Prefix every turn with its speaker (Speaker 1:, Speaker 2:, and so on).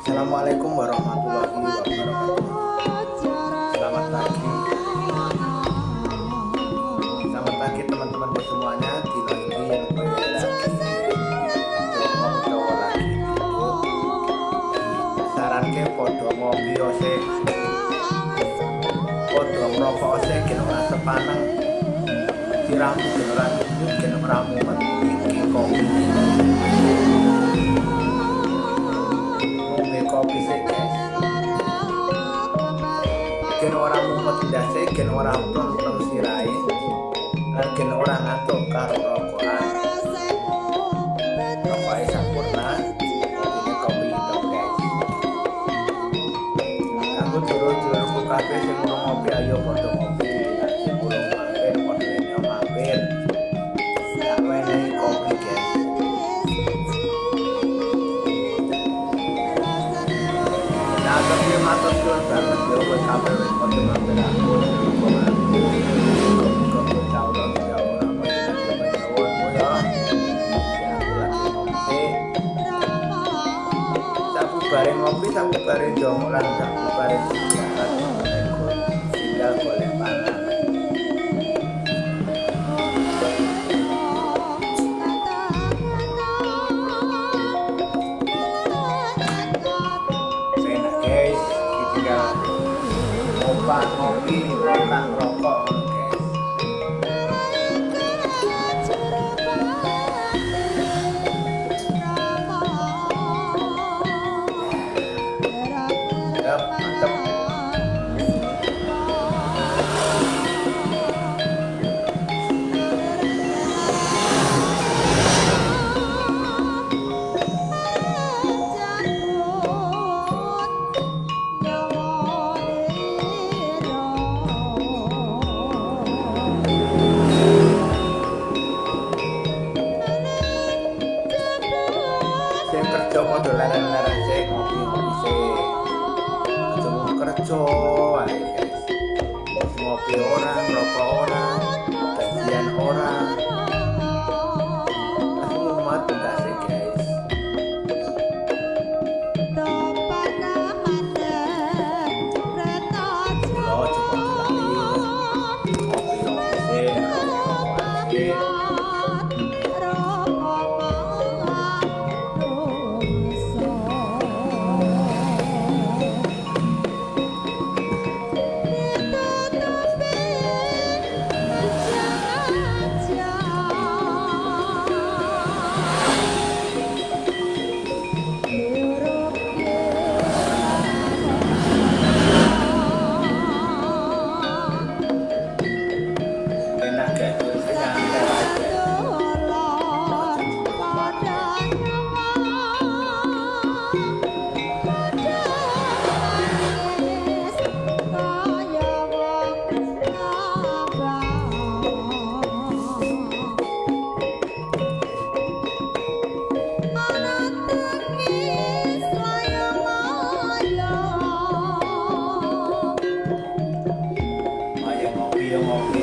Speaker 1: Assalamualaikum warahmatullahi wabarakatuh. Selamat pagi. Selamat pagi teman-temanku semuanya. Di lagi yang ngobrol lagi. Saran ke podo ngopi ose. Podo ngerokok ose kena ora sepaneng. Siramu kena ora nyut kena ora mumet iki kopi. Kopi sih guys, gen orang mumet ndase, gen orang plong-plong sirai, lan gen orang ngantuk karo rokokan. Rokoknya sampurna, ini kopi hitam guys. Aku dulur-dulurku kabeh sing urung ngopi ayo padha ngopi, sing urung mampir padha nyok mampir. Tak wenehi kopi guys. Tapi matur suwun banget yo kowe kabeh wis padha mampir aku bareng ngopi sabu bareng jonglan sabu bareng jalan tinggal golek pangan. Ngopi bukan rokok guys. Mantap. Kerja padha leren-leren sik ngopi-ngopi sik. Aja mau kerja ae guys. Ngopi ora, ngrokok ora, gajian ora. Aku mumet ndase guys. Oh, cepet lali. Ngopi-ngopi sik, ngrokok sik. Ngopi